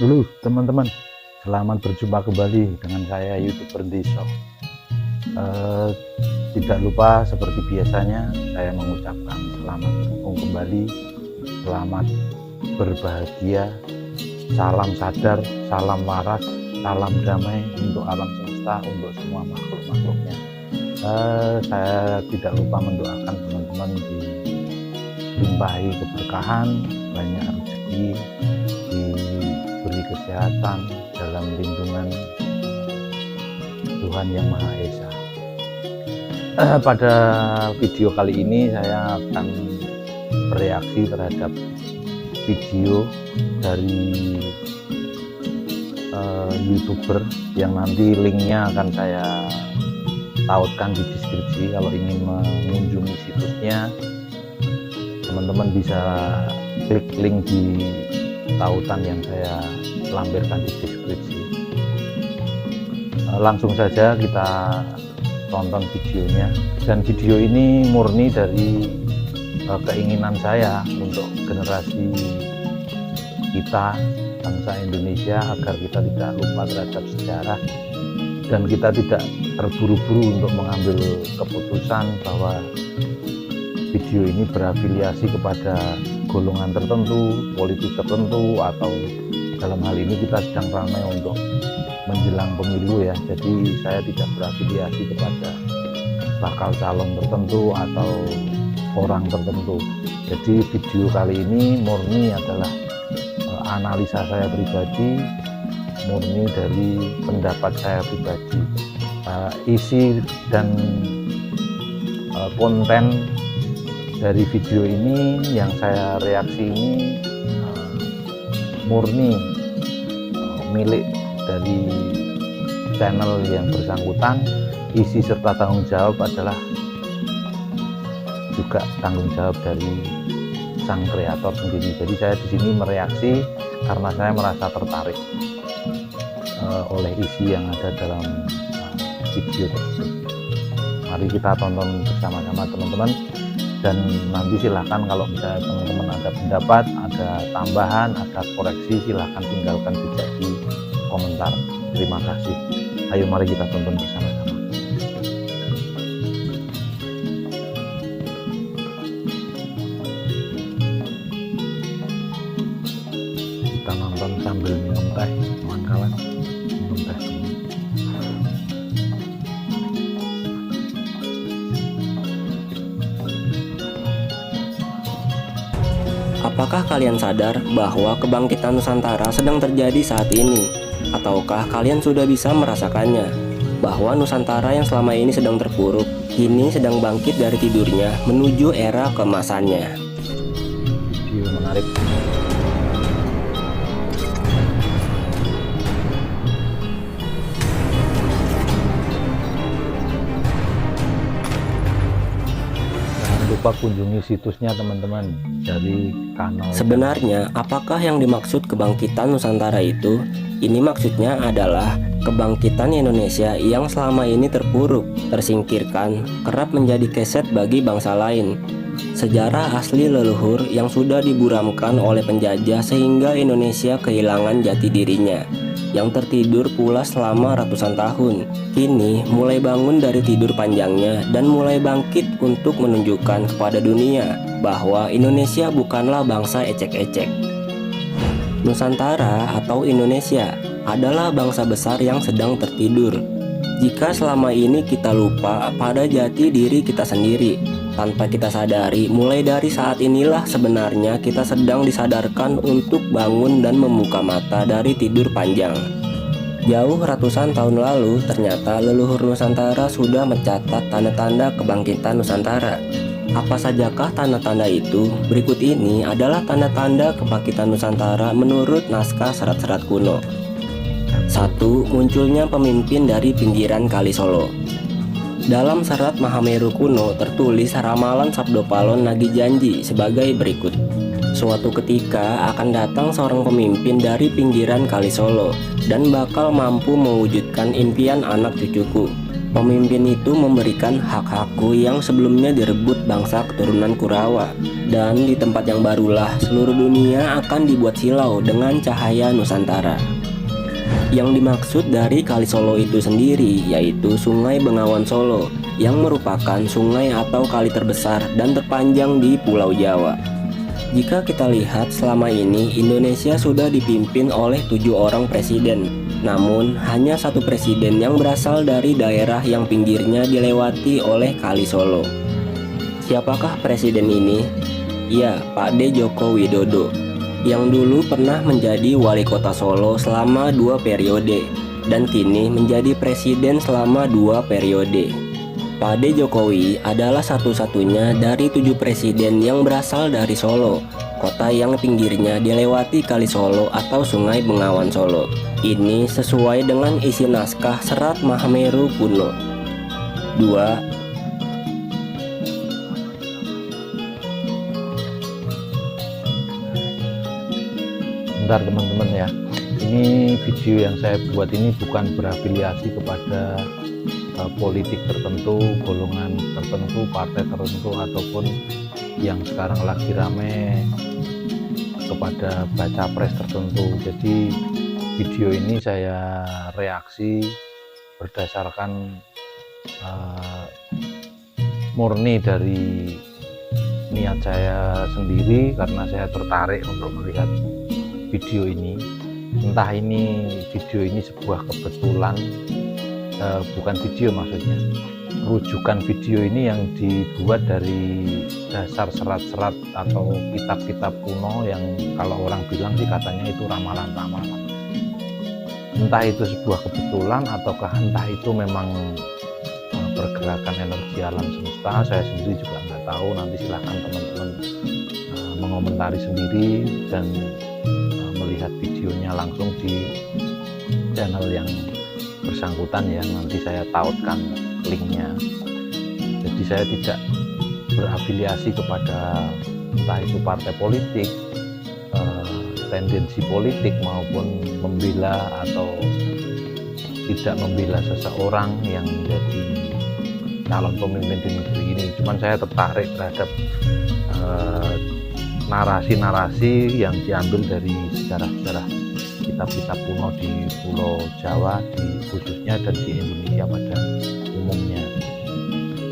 Halo teman-teman, selamat berjumpa kembali dengan saya YouTuber Deso. Tidak lupa seperti biasanya saya mengucapkan selamat bertemu kembali, selamat berbahagia, salam sadar, salam waras, salam damai untuk alam semesta, untuk semua makhluk-makhluknya. Saya tidak lupa mendoakan teman-teman dilimpahi keberkahan, banyak rezeki, diberi kesehatan dalam lindungan Tuhan Yang Maha Esa. Pada video kali ini saya akan bereaksi terhadap video dari YouTuber yang nanti linknya akan saya tautkan di deskripsi. Kalau ingin mengunjungi situsnya, teman-teman bisa klik link di tautan yang saya lampirkan di deskripsi. Langsung saja kita tonton videonya, dan video ini murni dari keinginan saya untuk generasi kita, bangsa Indonesia, agar kita tidak lupa terhadap sejarah dan kita tidak terburu-buru untuk mengambil keputusan bahwa video ini berafiliasi kepada golongan tertentu, politik tertentu, atau dalam hal ini kita sedang ramai untuk menjelang pemilu ya. Jadi saya tidak berafiliasi kepada bakal calon tertentu atau orang tertentu. Jadi video kali ini murni adalah analisa saya pribadi, murni dari pendapat saya pribadi. Isi dan konten dari video ini yang saya reaksi ini murni milik dari channel yang bersangkutan. Isi serta tanggung jawab adalah juga tanggung jawab dari sang kreator sendiri. Jadi saya di sini mereaksi karena saya merasa tertarik oleh isi yang ada dalam video tersebut. Mari kita tonton bersama-sama teman-teman, dan nanti silahkan kalau misalnya teman-teman ada pendapat, ada tambahan, ada koreksi, silahkan tinggalkan jejak di komentar. Terima kasih. Ayo mari kita tonton bersama-sama. Kita nonton sambil minum teh, kawan-kawan. Minum teh dulu. Apakah kalian sadar bahwa kebangkitan Nusantara sedang terjadi saat ini? Ataukah kalian sudah bisa merasakannya? Bahwa Nusantara yang selama ini sedang terpuruk, kini sedang bangkit dari tidurnya menuju era keemasannya. Video menarik. Lupa kunjungi situsnya teman-teman dari kanal. Sebenarnya apakah yang dimaksud kebangkitan Nusantara itu? Ini maksudnya adalah kebangkitan Indonesia yang selama ini terpuruk, tersingkirkan, kerap menjadi keset bagi bangsa lain. Sejarah asli leluhur yang sudah diburamkan oleh penjajah sehingga Indonesia kehilangan jati dirinya, yang tertidur pula selama ratusan tahun, kini mulai bangun dari tidur panjangnya dan mulai bangkit untuk menunjukkan kepada dunia bahwa Indonesia bukanlah bangsa ecek-ecek. Nusantara atau Indonesia adalah bangsa besar yang sedang tertidur. Jika selama ini kita lupa pada jati diri kita sendiri, tanpa kita sadari, mulai dari saat inilah sebenarnya kita sedang disadarkan untuk bangun dan membuka mata dari tidur panjang. Jauh ratusan tahun lalu, ternyata leluhur Nusantara sudah mencatat tanda-tanda kebangkitan Nusantara. Apa sajakah tanda-tanda itu? Berikut ini adalah tanda-tanda kebangkitan Nusantara menurut naskah serat-serat kuno. 1. Munculnya pemimpin dari pinggiran Kali Solo. Dalam serat Mahameru kuno tertulis ramalan Sabdopalon Nagi Janji sebagai berikut. Suatu ketika akan datang seorang pemimpin dari pinggiran Kali Solo dan bakal mampu mewujudkan impian anak cucuku. Pemimpin itu memberikan hak-hakku yang sebelumnya direbut bangsa keturunan Kurawa. Dan di tempat yang barulah seluruh dunia akan dibuat silau dengan cahaya Nusantara. Yang dimaksud dari Kali Solo itu sendiri yaitu Sungai Bengawan Solo, yang merupakan sungai atau kali terbesar dan terpanjang di Pulau Jawa. Jika kita lihat selama ini Indonesia sudah dipimpin oleh 7 orang presiden. Namun hanya satu presiden yang berasal dari daerah yang pinggirnya dilewati oleh Kali Solo. Siapakah presiden ini? Ya, Pak D. Joko Widodo, yang dulu pernah menjadi wali kota Solo selama 2 periode dan kini menjadi presiden selama 2 periode. Pak D. Jokowi adalah satu-satunya dari 7 presiden yang berasal dari Solo, kota yang pinggirnya dilewati Kali Solo atau Sungai Bengawan Solo. Ini sesuai dengan isi naskah Serat Mahameru kuno. 2. Bentar teman-teman ya, ini video yang saya buat ini bukan berafiliasi kepada politik tertentu, golongan tertentu, partai tertentu, ataupun yang sekarang lagi rame kepada baca pres tertentu. Jadi video ini saya reaksi berdasarkan murni dari niat saya sendiri, karena saya tertarik untuk melihat video ini. Entah ini video ini sebuah kebetulan, bukan video maksudnya, rujukan video ini yang dibuat dari dasar serat-serat atau kitab-kitab kuno yang kalau orang bilang sih katanya itu ramalan-ramalan. Entah itu sebuah kebetulan ataukah entah itu memang pergerakan energi alam semesta, saya sendiri juga nggak tahu. Nanti silahkan teman-teman mengomentari sendiri dan melihat videonya langsung di channel yang bersangkutan ya, nanti saya tautkan linknya. Jadi saya tidak berafiliasi kepada entah itu partai politik, tendensi politik, maupun membela atau tidak membela seseorang yang menjadi calon pemimpin di negeri ini. Cuman saya tertarik terhadap narasi-narasi yang diambil dari sejarah-sejarah kitab-kitab kuno di Pulau Jawa khususnya dan di Indonesia pada umumnya.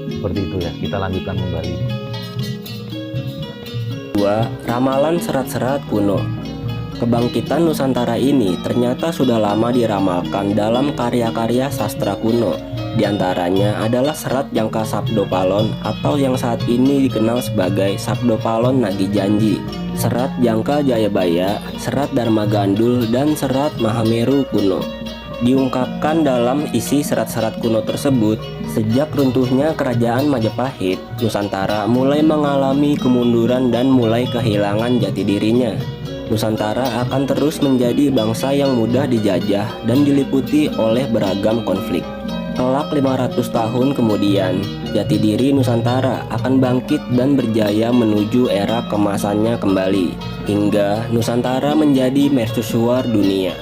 Seperti itu ya, kita lanjutkan kembali. 2. Ramalan serat-serat kuno. Kebangkitan Nusantara ini ternyata sudah lama diramalkan dalam karya-karya sastra kuno. Di antaranya adalah Serat Jangka Sabdopalon atau yang saat ini dikenal sebagai Sabdopalon Nagih Janji, Serat Jangka Jayabaya, Serat Dharma Gandul, dan Serat Mahameru kuno. Diungkapkan dalam isi serat-serat kuno tersebut, sejak runtuhnya Kerajaan Majapahit, Nusantara mulai mengalami kemunduran dan mulai kehilangan jati dirinya. Nusantara akan terus menjadi bangsa yang mudah dijajah dan diliputi oleh beragam konflik. Kelak 500 tahun kemudian, jati diri Nusantara akan bangkit dan berjaya menuju era kemasannya kembali, hingga Nusantara menjadi mercusuar dunia.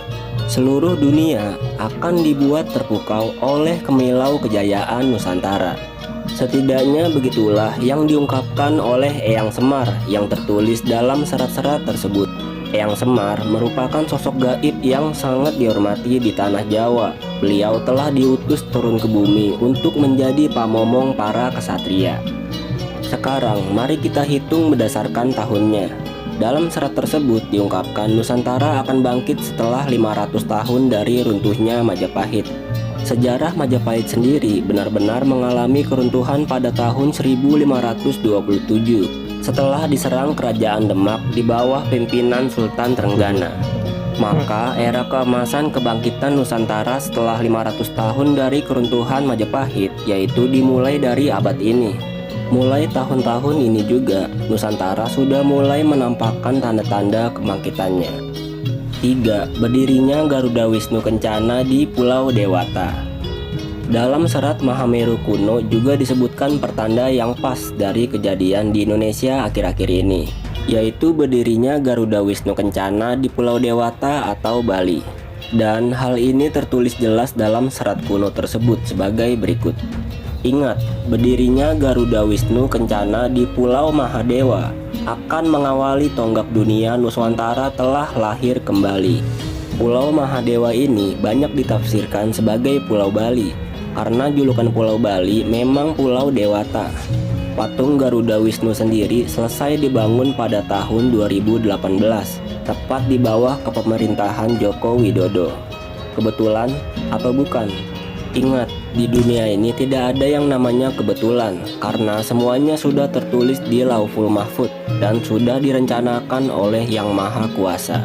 Seluruh dunia akan dibuat terpukau oleh kemilau kejayaan Nusantara. Setidaknya begitulah yang diungkapkan oleh Eyang Semar yang tertulis dalam serat-serat tersebut. Eyang Semar merupakan sosok gaib yang sangat dihormati di tanah Jawa. Beliau telah diutus turun ke bumi untuk menjadi pamomong para kesatria. Sekarang mari kita hitung berdasarkan tahunnya. Dalam serat tersebut diungkapkan Nusantara akan bangkit setelah 500 tahun dari runtuhnya Majapahit. Sejarah Majapahit sendiri benar-benar mengalami keruntuhan pada tahun 1527 setelah diserang Kerajaan Demak di bawah pimpinan Sultan Trenggana. Maka era keemasan kebangkitan Nusantara setelah 500 tahun dari keruntuhan Majapahit yaitu dimulai dari abad ini. Mulai tahun-tahun ini juga Nusantara sudah mulai menampakkan tanda-tanda kebangkitannya. 3. Berdirinya Garuda Wisnu Kencana di Pulau Dewata. Dalam Serat Mahameru kuno juga disebutkan pertanda yang pas dari kejadian di Indonesia akhir-akhir ini, yaitu berdirinya Garuda Wisnu Kencana di Pulau Dewata atau Bali. Dan hal ini tertulis jelas dalam serat kuno tersebut sebagai berikut. Ingat, berdirinya Garuda Wisnu Kencana di Pulau Mahadewa akan mengawali tonggak dunia Nuswantara telah lahir kembali. Pulau Mahadewa ini banyak ditafsirkan sebagai Pulau Bali, karena julukan Pulau Bali memang Pulau Dewata. Patung Garuda Wisnu sendiri selesai dibangun pada tahun 2018, tepat di bawah kepemerintahan Joko Widodo. Kebetulan atau bukan? Ingat, di dunia ini tidak ada yang namanya kebetulan, karena semuanya sudah tertulis di Lauhul Mahfudz dan sudah direncanakan oleh Yang Maha Kuasa.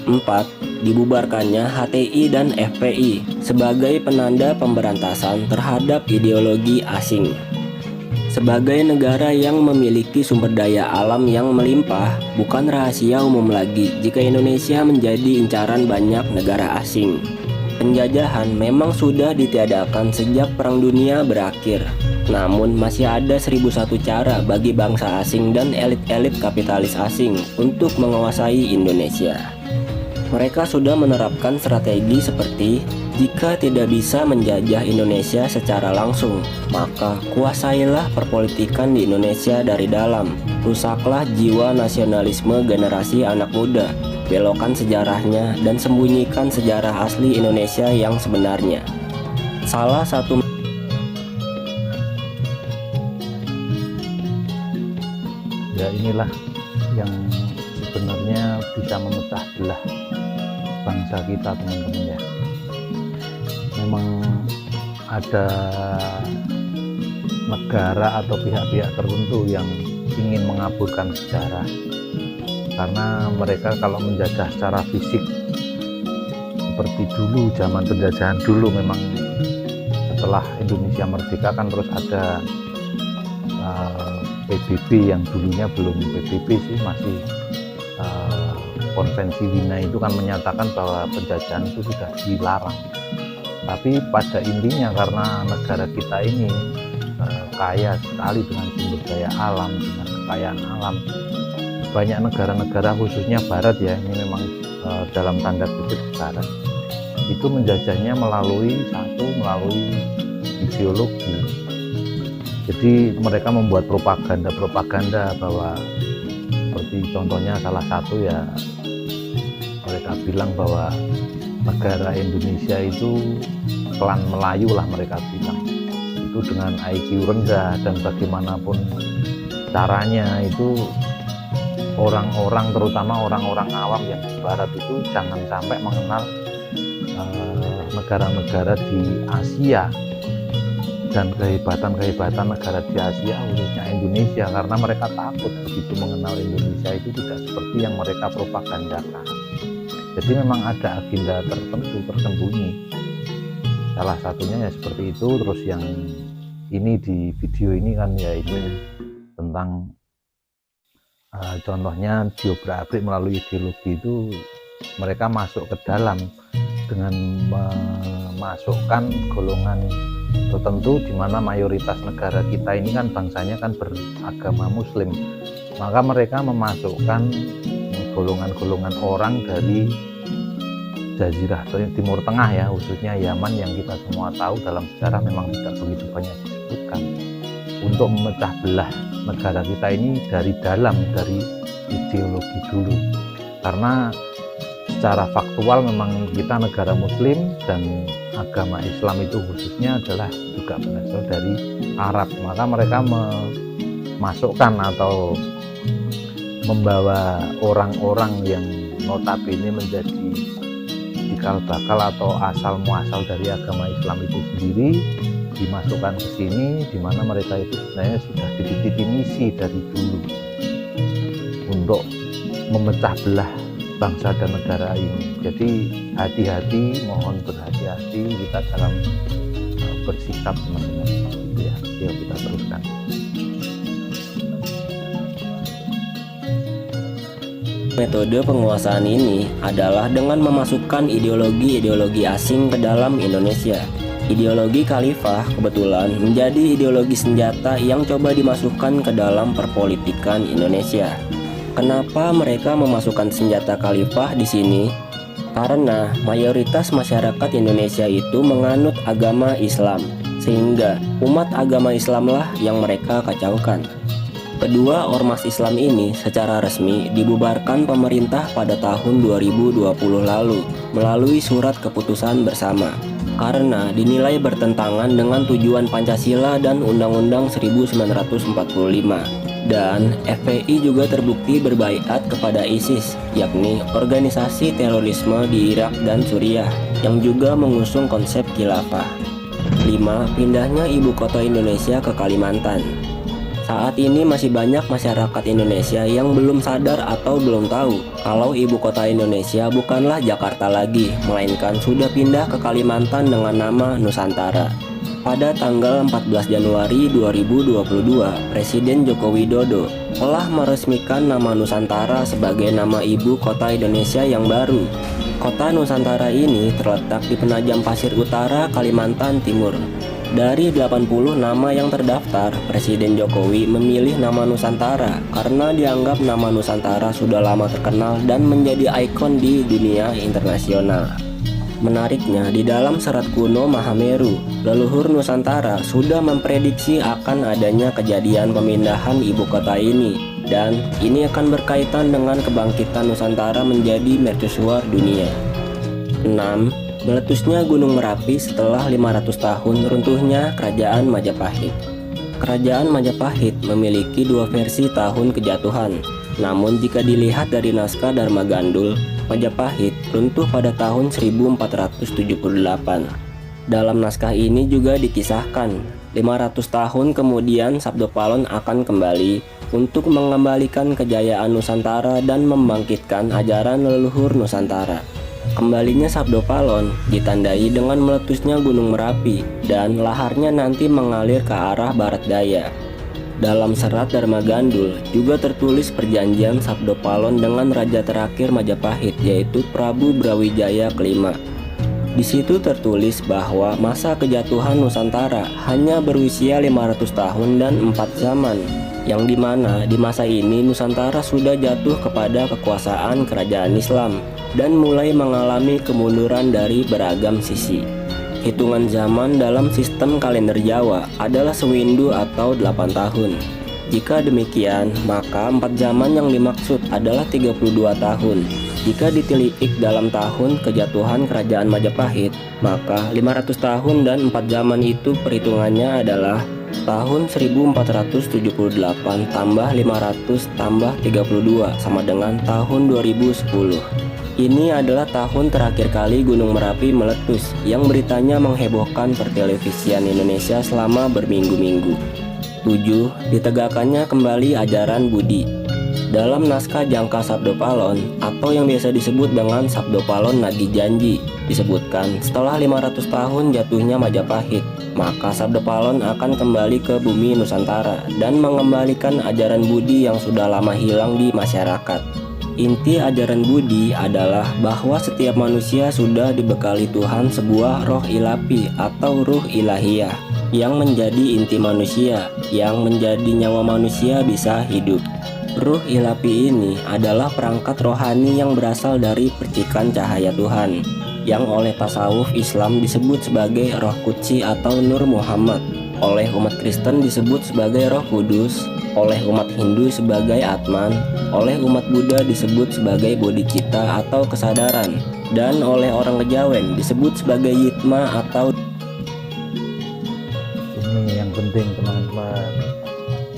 4. Dibubarkannya HTI dan FPI sebagai penanda pemberantasan terhadap ideologi asing. Sebagai negara yang memiliki sumber daya alam yang melimpah, bukan rahasia umum lagi jika Indonesia menjadi incaran banyak negara asing. Penjajahan memang sudah ditiadakan sejak Perang Dunia berakhir. Namun masih ada 1001 cara bagi bangsa asing dan elit-elit kapitalis asing untuk menguasai Indonesia. Mereka sudah menerapkan strategi seperti, jika tidak bisa menjajah Indonesia secara langsung, maka kuasailah perpolitikan di Indonesia dari dalam. Rusaklah jiwa nasionalisme generasi anak muda, belokkan sejarahnya dan sembunyikan sejarah asli Indonesia yang sebenarnya. Salah satu Ya inilah yang sebenarnya bisa memecah belah bangsa kita, teman-teman ya. Memang ada negara atau pihak-pihak tertentu yang ingin mengaburkan sejarah, karena mereka kalau menjajah secara fisik seperti dulu, zaman penjajahan dulu, memang setelah Indonesia merdeka kan terus ada PBB yang dulunya belum PBB sih, masih Konvensi Wina itu kan menyatakan bahwa penjajahan itu sudah dilarang. Tapi pada intinya karena negara kita ini kaya sekali dengan sumber daya alam, dengan kekayaan alam, banyak negara-negara khususnya Barat ya, ini memang dalam tanda kutip Barat, itu menjajahnya melalui ideologi. Jadi mereka membuat propaganda bahwa, seperti contohnya salah satu ya, mereka bilang bahwa negara Indonesia itu klan Melayu lah, mereka bilang itu dengan IQ rendah, dan bagaimanapun caranya itu orang-orang, terutama orang-orang awam yang di Barat itu jangan sampai mengenal negara-negara di Asia dan kehebatan negara di Asia, khususnya Indonesia, karena mereka takut begitu mengenal Indonesia itu tidak seperti yang mereka propagandakan. Jadi memang ada agenda tertentu tersembunyi, salah satunya ya seperti itu. Terus yang ini di video ini kan ya, ini tentang contohnya diobrak-abrik melalui ideologi itu, mereka masuk ke dalam dengan memasukkan golongan tertentu, di mana mayoritas negara kita ini kan bangsanya kan beragama Muslim, maka mereka memasukkan golongan-golongan orang dari Jazirah Timur Tengah ya, khususnya Yaman yang kita semua tahu dalam sejarah memang tidak begitu banyak disebutkan, untuk memecah belah negara kita ini dari dalam, dari ideologi dulu. Karena secara faktual memang kita negara Muslim, dan agama Islam itu khususnya adalah juga berasal dari Arab, maka mereka memasukkan atau membawa orang-orang yang notabene menjadi cikal bakal atau asal muasal dari agama Islam itu sendiri, dimasukkan ke sini, di mana mereka itu sebenarnya sudah dititipi misi dari dulu untuk memecah belah bangsa dan negara ini. Jadi hati-hati, mohon berhati-hati kita dalam bersikap, teman-teman, gitu ya. Yuk kita teruskan. Metode penguasaan ini adalah dengan memasukkan ideologi-ideologi asing ke dalam Indonesia. Ideologi khalifah kebetulan menjadi ideologi senjata yang coba dimasukkan ke dalam perpolitikan Indonesia. Kenapa mereka memasukkan senjata khalifah di sini? Karena mayoritas masyarakat Indonesia itu menganut agama Islam, sehingga umat agama Islamlah yang mereka kacaukan. Kedua ormas Islam ini secara resmi dibubarkan pemerintah pada tahun 2020 lalu melalui surat keputusan bersama karena dinilai bertentangan dengan tujuan Pancasila dan Undang-Undang 1945. Dan FPI juga terbukti berbaiat kepada ISIS, yakni organisasi terorisme di Irak dan Suriah yang juga mengusung konsep khilafah. 5. Pindahnya ibu kota Indonesia ke Kalimantan. Saat ini masih banyak masyarakat Indonesia yang belum sadar atau belum tahu kalau ibu kota Indonesia bukanlah Jakarta lagi, melainkan sudah pindah ke Kalimantan dengan nama Nusantara. Pada tanggal 14 Januari 2022, Presiden Joko Widodo telah meresmikan nama Nusantara sebagai nama ibu kota Indonesia yang baru. Kota Nusantara ini terletak di Penajam Pasir Utara, Kalimantan Timur. Dari 80 nama yang terdaftar, Presiden Jokowi memilih nama Nusantara karena dianggap nama Nusantara sudah lama terkenal dan menjadi ikon di dunia internasional. Menariknya, di dalam serat kuno Mahameru, leluhur Nusantara sudah memprediksi akan adanya kejadian pemindahan ibu kota ini, dan ini akan berkaitan dengan kebangkitan Nusantara menjadi mercusuar dunia. 6. Meletusnya Gunung Merapi setelah 500 tahun runtuhnya Kerajaan Majapahit. Kerajaan Majapahit memiliki dua versi tahun kejatuhan. Namun jika dilihat dari naskah Dharma Gandul, Majapahit runtuh pada tahun 1478. Dalam naskah ini juga dikisahkan 500 tahun kemudian Sabdopalon akan kembali untuk mengembalikan kejayaan Nusantara dan membangkitkan ajaran leluhur Nusantara. Kembalinya Sabdopalon ditandai dengan meletusnya Gunung Merapi dan laharnya nanti mengalir ke arah barat daya. Dalam serat Dharma Gandul juga tertulis perjanjian Sabdopalon dengan raja terakhir Majapahit, yaitu Prabu Brawijaya kelima. Di situ tertulis bahwa masa kejatuhan Nusantara hanya berusia 500 tahun dan 4 zaman, yang dimana di masa ini Nusantara sudah jatuh kepada kekuasaan kerajaan Islam dan mulai mengalami kemunduran dari beragam sisi. Hitungan zaman dalam sistem kalender Jawa adalah sewindu atau 8 tahun. Jika demikian, maka 4 zaman yang dimaksud adalah 32 tahun. Jika ditelitik dalam tahun kejatuhan kerajaan Majapahit, maka 500 tahun dan 4 zaman itu perhitungannya adalah tahun 1478 tambah 500 tambah 32 sama dengan tahun 2010. Ini adalah tahun terakhir kali Gunung Merapi meletus yang beritanya menghebohkan pertelevisian Indonesia selama berminggu-minggu. 7. Ditegakkannya kembali ajaran Budi. Dalam naskah Jangka Sabdopalon atau yang biasa disebut dengan Sabdopalon Nagih Janji, disebutkan setelah 500 tahun jatuhnya Majapahit, maka Sabdopalon akan kembali ke bumi Nusantara dan mengembalikan ajaran Budi yang sudah lama hilang di masyarakat. Inti ajaran Budi adalah bahwa setiap manusia sudah dibekali Tuhan sebuah roh ilapi atau ruh ilahiyah yang menjadi inti manusia, yang menjadi nyawa manusia bisa hidup. Ruh ilapi ini adalah perangkat rohani yang berasal dari percikan cahaya Tuhan, yang oleh tasawuf Islam disebut sebagai roh Qudsi atau Nur Muhammad, oleh umat Kristen disebut sebagai roh kudus, oleh umat Hindu sebagai Atman, oleh umat Buddha disebut sebagai bodhicitta atau kesadaran, dan oleh orang Kejawen disebut sebagai Yitma atau. Ini yang penting teman-teman,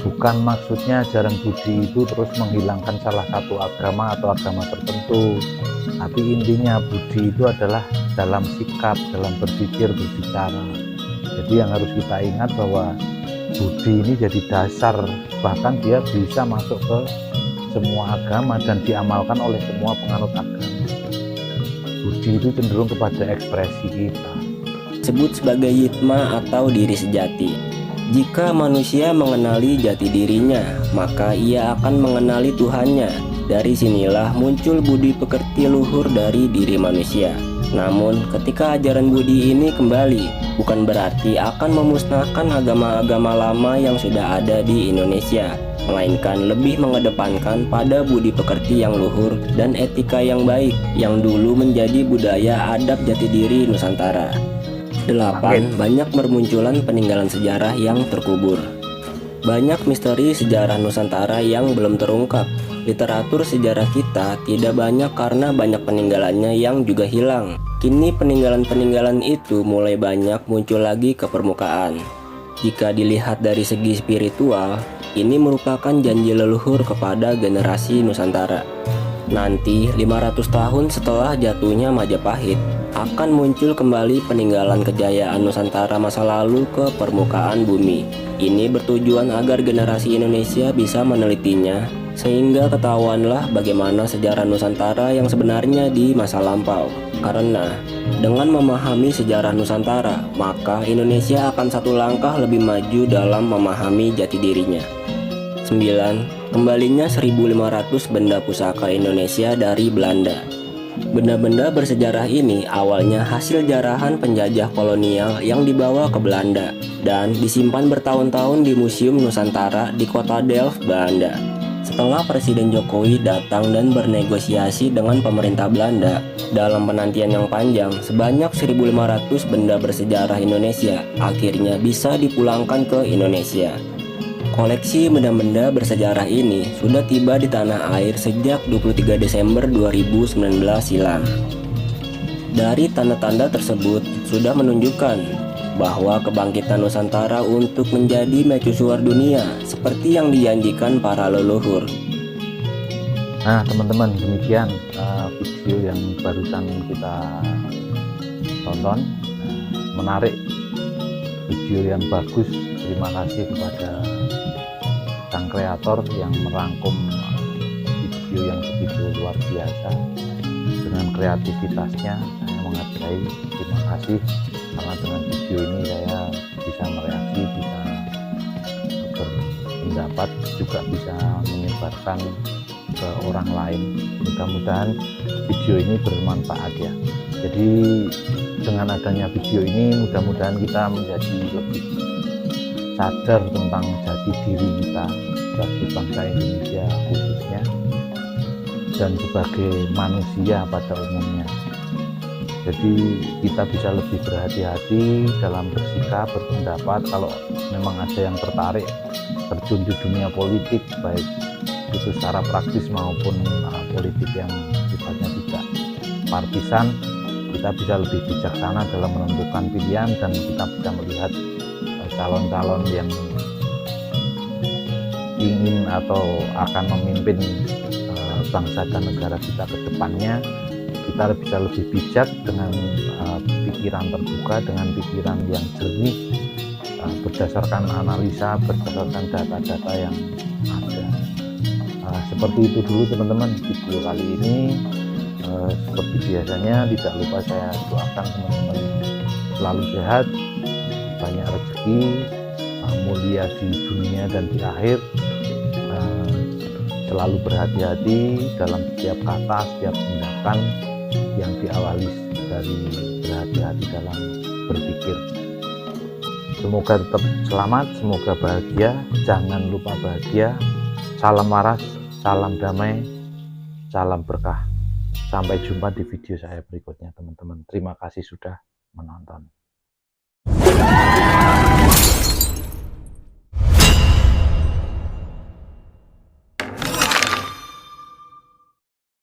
bukan maksudnya ajaran Budi itu terus menghilangkan salah satu agama atau agama tertentu, tapi intinya Budi itu adalah dalam sikap, dalam berpikir, berbicara. Jadi yang harus kita ingat bahwa Budi ini jadi dasar, bahkan dia bisa masuk ke semua agama dan diamalkan oleh semua penganut agama. Budi itu cenderung kepada ekspresi kita. Disebut sebagai Yitma atau diri sejati. Jika manusia mengenali jati dirinya, maka ia akan mengenali Tuhannya. Dari sinilah muncul budi pekerti luhur dari diri manusia. Namun, ketika ajaran budi ini kembali, bukan berarti akan memusnahkan agama-agama lama yang sudah ada di Indonesia, melainkan lebih mengedepankan pada budi pekerti yang luhur dan etika yang baik yang dulu menjadi budaya adab jati diri Nusantara. 8. Banyak bermunculan peninggalan sejarah yang terkubur. Banyak misteri sejarah Nusantara yang belum terungkap. Literatur sejarah kita tidak banyak karena banyak peninggalannya yang juga hilang. Kini peninggalan-peninggalan itu mulai banyak muncul lagi ke permukaan. Jika dilihat dari segi spiritual, ini merupakan janji leluhur kepada generasi Nusantara. Nanti 500 tahun setelah jatuhnya Majapahit, akan muncul kembali peninggalan kejayaan Nusantara masa lalu ke permukaan bumi. Ini bertujuan agar generasi Indonesia bisa menelitinya, sehingga ketahuanlah bagaimana sejarah Nusantara yang sebenarnya di masa lampau. Karena dengan memahami sejarah Nusantara, maka Indonesia akan satu langkah lebih maju dalam memahami jati dirinya. 9. Kembalinya 1.500 benda pusaka Indonesia dari Belanda. Benda-benda bersejarah ini awalnya hasil jarahan penjajah kolonial yang dibawa ke Belanda dan disimpan bertahun-tahun di Museum Nusantara di kota Delft, Belanda. Setelah Presiden Jokowi datang dan bernegosiasi dengan pemerintah Belanda, dalam penantian yang panjang, sebanyak 1.500 benda bersejarah Indonesia akhirnya bisa dipulangkan ke Indonesia. Koleksi benda-benda bersejarah ini sudah tiba di tanah air sejak 23 Desember 2019 silam. Dari tanda-tanda tersebut sudah menunjukkan bahwa kebangkitan Nusantara untuk menjadi mercusuar dunia seperti yang dijanjikan para leluhur. Nah teman-teman, demikian video yang barusan kita tonton. Menarik, video yang bagus. Terima kasih kepada sang kreator yang merangkum video yang begitu luar biasa. Dengan kreativitasnya saya menghargai. Terima kasih, karena dengan video ini saya bisa mereaksi, bisa berpendapat, juga bisa menyebarkan ke orang lain. Mudah-mudahan video ini bermanfaat ya. Jadi dengan adanya video ini, mudah-mudahan kita menjadi lebih sadar tentang jati diri kita sebagai bangsa Indonesia khususnya, dan sebagai manusia pada umumnya. Jadi kita bisa lebih berhati-hati dalam bersikap, berpendapat. Kalau memang ada yang tertarik terjun di dunia politik, baik itu secara praktis maupun politik yang sifatnya tidak partisan, kita bisa lebih bijaksana dalam menentukan pilihan, dan kita bisa melihat calon-calon yang ingin atau akan memimpin bangsa dan negara kita ke depannya. Kita bisa lebih bijak dengan pikiran terbuka, dengan pikiran yang jernih, berdasarkan analisa, berdasarkan data-data yang ada. Seperti itu dulu teman-teman video kali ini. Seperti biasanya, tidak lupa saya doakan teman-teman selalu sehat, banyak rezeki, mulia di dunia dan di akhir. Selalu berhati-hati dalam setiap kata, setiap tindakan yang diawali dari berhati-hati dalam berpikir. Semoga tetap selamat, semoga bahagia, jangan lupa bahagia. Salam waras, salam damai, salam berkah. Sampai jumpa di video saya berikutnya teman-teman. Terima kasih sudah menonton.